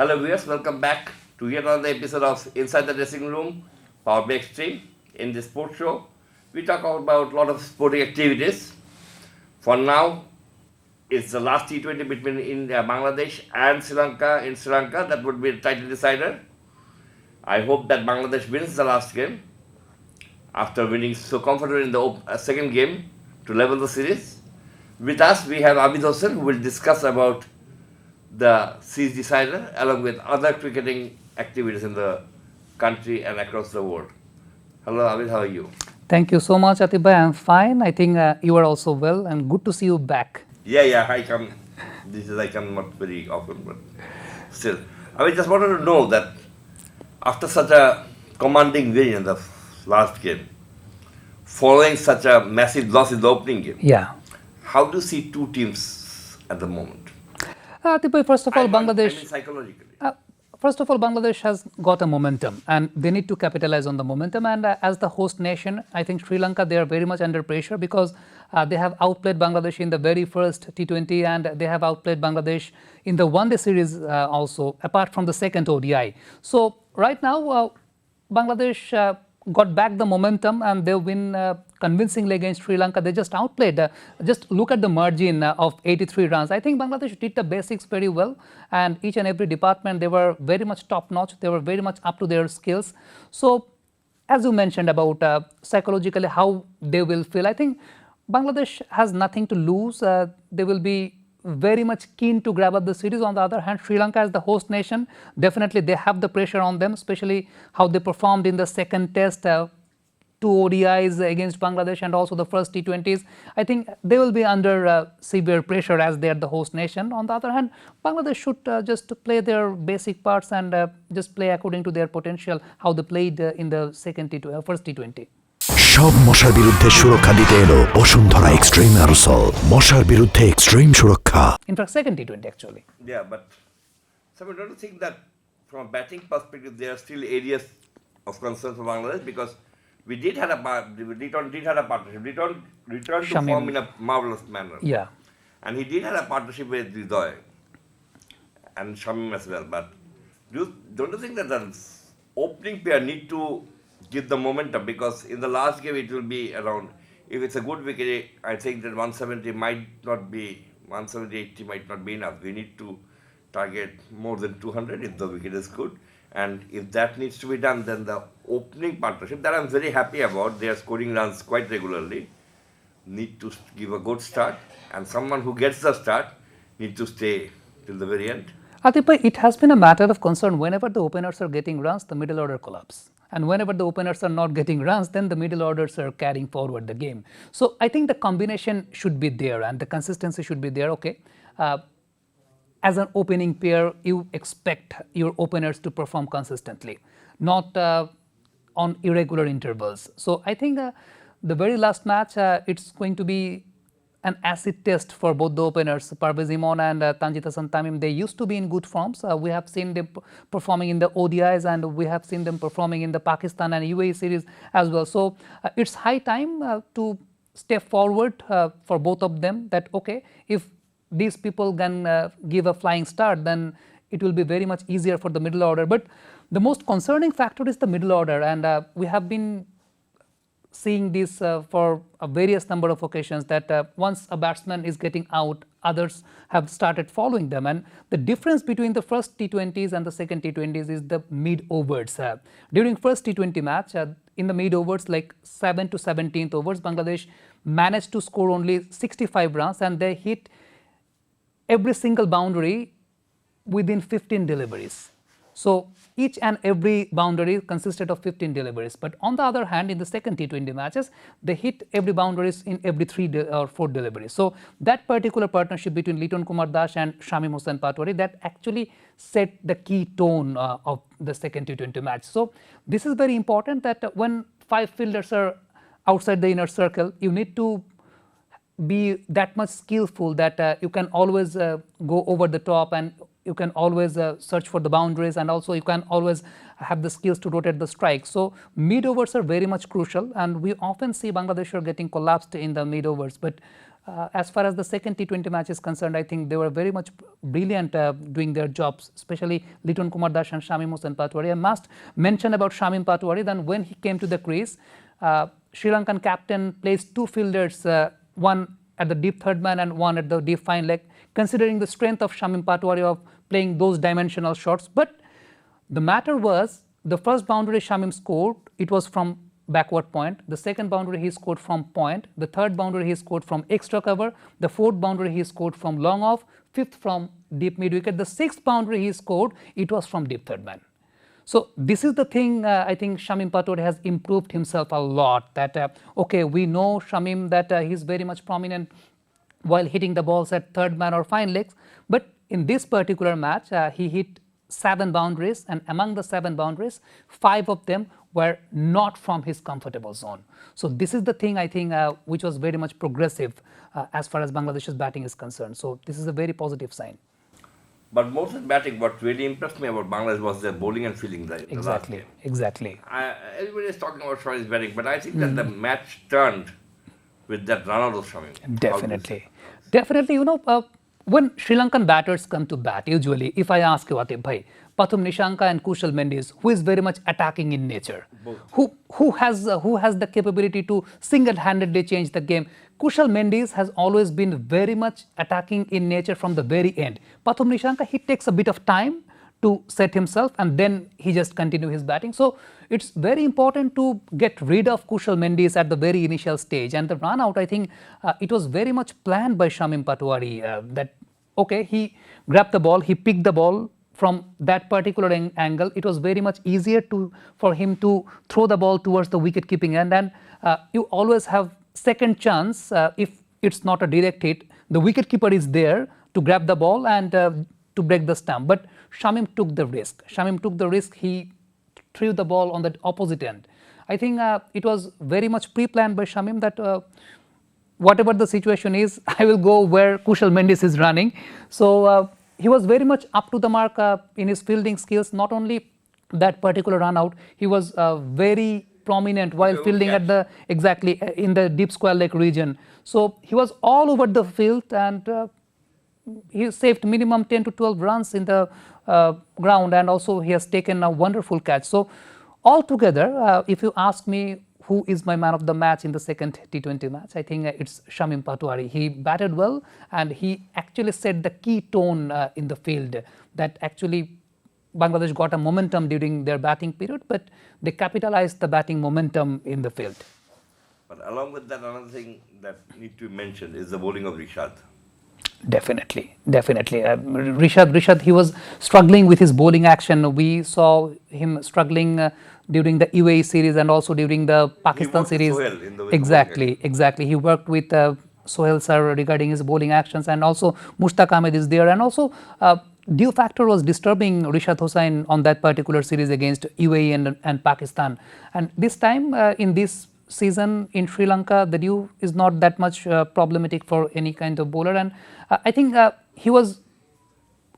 Hello viewers, welcome back to yet another episode of Inside the Dressing Room, PABX team. In this sports show, we talk about a lot of sporting activities. For now, it's the last T20 between India, Bangladesh and Sri Lanka. In Sri Lanka, that would be the title decider. I hope that Bangladesh wins the last game after winning so comfortably in the second game to level the series. With us, we have Abid Hossain, who will discuss about the series decider along with other cricketing activities in the country and across the world. Hello Abid, how are you? Thank you so much, Atibha. I'm fine. I think you are also well and good to see you back. Yeah, I come not very often, but still. I just wanted to know that after such a commanding win in the last game, following such a massive loss in the opening game, Yeah. how do you see two teams at the moment? Atibha, first of all, Bangladesh. I mean psychologically. First of all, Bangladesh has got a momentum and they need to capitalize on the momentum. And as the host nation, I think Sri Lanka, they are very much under pressure because they have outplayed Bangladesh in the very first T20 and they have outplayed Bangladesh in the one-day series also, apart from the second ODI. So right now, Bangladesh got back the momentum and they win convincingly against Sri Lanka. They just outplayed. Just look at the margin of 83 runs. I think Bangladesh did the basics very well and each and every department, they were very much top notch. They were very much up to their skills. So as you mentioned about psychologically how they will feel, I think Bangladesh has nothing to lose. They will be very much keen to grab up the series. On the other hand, Sri Lanka as the host nation, definitely they have the pressure on them, especially how they performed in the second test, two ODIs against Bangladesh and also the first T20s. I think they will be under severe pressure as they are the host nation. On the other hand, Bangladesh should just play their basic parts and just play according to their potential, how they played in the first T20. সব মশার বিরুদ্ধে সুরক্ষা দিতে এলো Bashundhara extreme aerosol মশার বিরুদ্ধে extreme সুরক্ষা In fact, second T20 actually. Yeah, but someone don't you think that from a batting perspective there are still areas of concern for Bangladesh because we did have a partnership. Returned to Shamim. form in a marvelous manner. Yeah. And he did have a partnership with Ridoy and Shamim as well. But don't you think that the opening pair need to give the momentum because in the last game it will be around, if it's a good wicket, I think that 170 might not be, 170, 80 might not be enough. We need to target more than 200 if the wicket is good. And if that needs to be done, then the opening partnership that I'm very happy about, they are scoring runs quite regularly, need to give a good start, and someone who gets the start need to stay till the very end. Atibha, it has been a matter of concern whenever the openers are getting runs, the middle order collapse. And whenever the openers are not getting runs, then the middle orders are carrying forward the game. So I think the combination should be there and the consistency should be there. Okay, as an opening pair, you expect your openers to perform consistently, not on irregular intervals. So I think the very last match, it's going to be an acid test for both the openers, Parvez Imon and Tanjit Hasan Tamim. They used to be in good forms. We have seen them performing in the ODIs and we have seen them performing in the Pakistan and UAE series as well. So it's high time to step forward for both of them that, okay, if these people can give a flying start, then it will be very much easier for the middle order. But the most concerning factor is the middle order and we have been seeing this for a various number of occasions that once a batsman is getting out, others have started following them. And the difference between the first T20s and the second T20s is the mid-overs. During first T20 match, in the mid-overs like 7 to 17th overs, Bangladesh managed to score only 65 runs and they hit every single boundary within 15 deliveries. So each and every boundary consisted of 15 deliveries. But on the other hand, in the second T20 matches, they hit every boundaries in every 3 or 4 deliveries. So that particular partnership between Liton Kumar Das and Shamim Hossain Patwari, that actually set the key tone of the second T20 match. So this is very important that when 5 fielders are outside the inner circle, you need to be that much skillful that you can always go over the top and you can always search for the boundaries and also you can always have the skills to rotate the strike. So mid overs are very much crucial and we often see Bangladesh are getting collapsed in the mid overs, but As far as the second T20 match is concerned, I think they were very much brilliant doing their jobs, especially Liton Kumar Das and Shamim Hossain Patwari. I must mention about Shamim Patwari that when he came to the crease, Sri Lankan captain placed two fielders, one at the deep third man and one at the deep fine leg, considering the strength of Shamim Patwari of playing those dimensional shots. But the matter was, the first boundary Shamim scored, it was from backward point. The second boundary he scored from point. The third boundary he scored from extra cover. The fourth boundary he scored from long off. Fifth from deep mid wicket. The sixth boundary he scored, it was from deep third man. So this is the thing, I think Shamim Patwari has improved himself a lot. That okay, we know Shamim that he is very much prominent while hitting the balls at third man or fine legs, but in this particular match he hit 7 boundaries, and among the 7 boundaries, 5 of them were not from his comfortable zone. So this is the thing, I think, which was very much progressive as far as Bangladesh's batting is concerned. So this is a very positive sign. But more than batting, what really impressed me about Bangladesh was their bowling and fielding. Exactly. Everybody is talking about Shami's batting, but I think that the match turned with that run out of Shami. Definitely, you know, when Sri Lankan batters come to bat, usually, if I ask you, Atib bhai, Pathum Nishanka and Kushal Mendis, who is very much attacking in nature, who has the capability to single-handedly change the game. Kushal Mendis has always been very much attacking in nature from the very end. Pathum Nishanka, he takes a bit of time to set himself and then he just continue his batting. So it's very important to get rid of Kushal Mendis at the very initial stage, and the run out, I think it was very much planned by Shamim Patwari that okay, he grabbed the ball, he picked the ball from that particular angle. It was very much easier for him to throw the ball towards the wicket keeping end, and you always have second chance if it's not a direct hit. The wicket keeper is there to grab the ball and to break the stump, but Shamim took the risk. He threw the ball on the opposite end. I think it was very much pre-planned by Shamim that whatever the situation is, I will go where Kushal Mendis is running. So he was very much up to the mark in his fielding skills. Not only that particular run out, he was very prominent while fielding at the in the deep square leg region. So he was all over the field, and he saved minimum 10 to 12 runs in the ground, and also he has taken a wonderful catch. So altogether, if you ask me who is my man of the match in the second T20 match, I think it's Shamim Patwari. He batted well and he actually set the key tone in the field that actually Bangladesh got a momentum during their batting period, but they capitalized the batting momentum in the field. But along with that, another thing that needs to be mentioned is the bowling of Rishad. Definitely. Rishad, he was struggling with his bowling action. We saw him struggling during the UAE series and also during the Pakistan series. Exactly. He worked with Sohail sir regarding his bowling actions, and also Mushtaq Ahmed is there, and also dew factor was disturbing Rishad Hossain on that particular series against UAE and Pakistan. And this time in this season in Sri Lanka, the dew is not that much problematic for any kind of bowler, and I think he was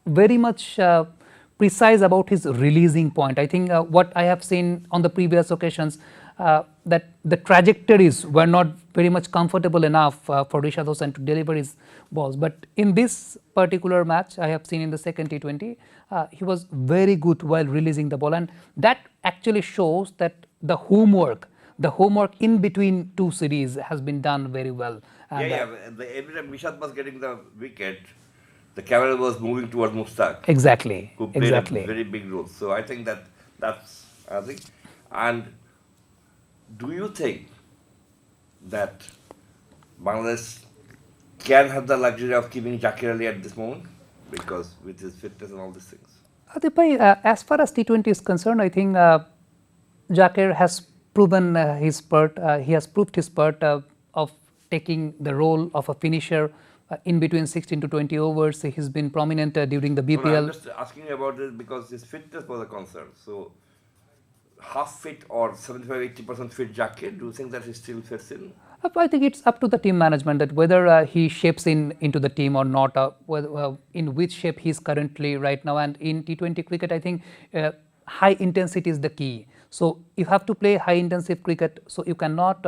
very much precise about his releasing point. I think what I have seen on the previous occasions, that the trajectories were not very much comfortable enough for Rishad Hossain to deliver his balls. But in this particular match, I have seen in the second T20, he was very good while releasing the ball, and that actually shows that the homework in between two series has been done very well. And every time Rishad was getting the wicket, the camera was moving towards Mushtaq. Exactly. Who played a very big role. So I think that's. And do you think that Bangladesh can have the luxury of keeping Zakir Ali at this moment, because with his fitness and all these things? Adib bhai, as far as T20 is concerned, I think Zakir has proven his spurt. He has proved his spurt of taking the role of a finisher in between 16 to 20 overs. He's been prominent during the BPL. No, I'm just asking you about this because his fitness was a concern. So, half fit or 75-80% fit Zakir, do you think that he still fits in? I think it's up to the team management that whether he shapes into the team or not, in which shape he is currently right now. And in T20 cricket, I think high intensity is the key. So you have to play high intensive cricket. So you cannot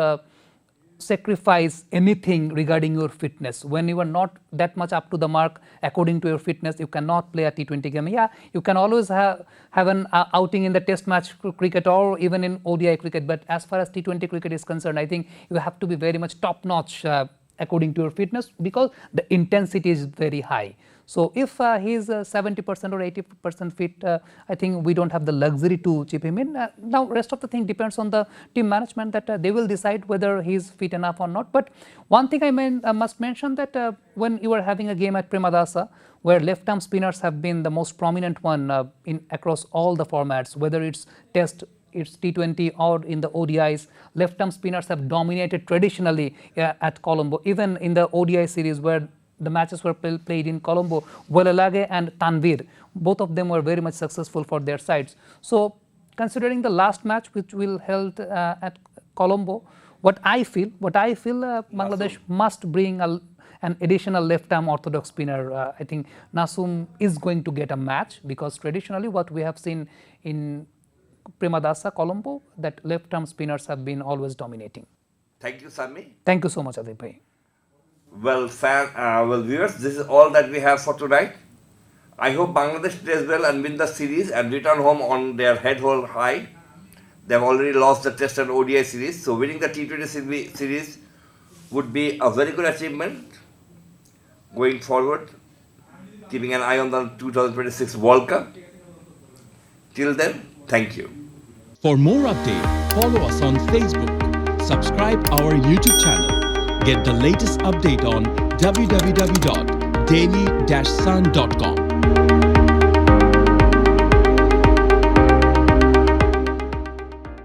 sacrifice anything regarding your fitness. When you are not that much up to the mark according to your fitness, you cannot play a T20 game. Yeah, you can always have an outing in the test match cricket or even in ODI cricket, but as far as T20 cricket is concerned, I think you have to be very much top notch according to your fitness, because the intensity is very high. So if he is 70% or 80% fit, I think we don't have the luxury to chip him in. Now rest of the thing depends on the team management, that they will decide whether he is fit enough or not. But one thing I must mention, that when you are having a game at Premadasa, where left arm spinners have been the most prominent one in across all the formats, whether it's Test, it's T20 or in the ODIs, left arm spinners have dominated traditionally at Colombo. Even in the ODI series where the matches were played in Colombo, Walalage and Tanvir, both of them were very much successful for their sides. So considering the last match which will held at Colombo, what I feel Bangladesh must bring an additional left arm orthodox spinner. I think Nasum is going to get a match, because traditionally what we have seen in Premadasa, Colombo, that left arm spinners have been always dominating. Thank you, Sami. Thank you so much, Adib bhai. Well, viewers, this is all that we have for tonight. I hope Bangladesh plays well and win the series and return home on their head hold high. They have already lost the Test and ODI series, so winning the T20 series would be a very good achievement going forward, keeping an eye on the 2026 World Cup. Till then, thank you. For more updates, follow us on Facebook, subscribe our YouTube channel, get the latest update on www.daily-sun.com.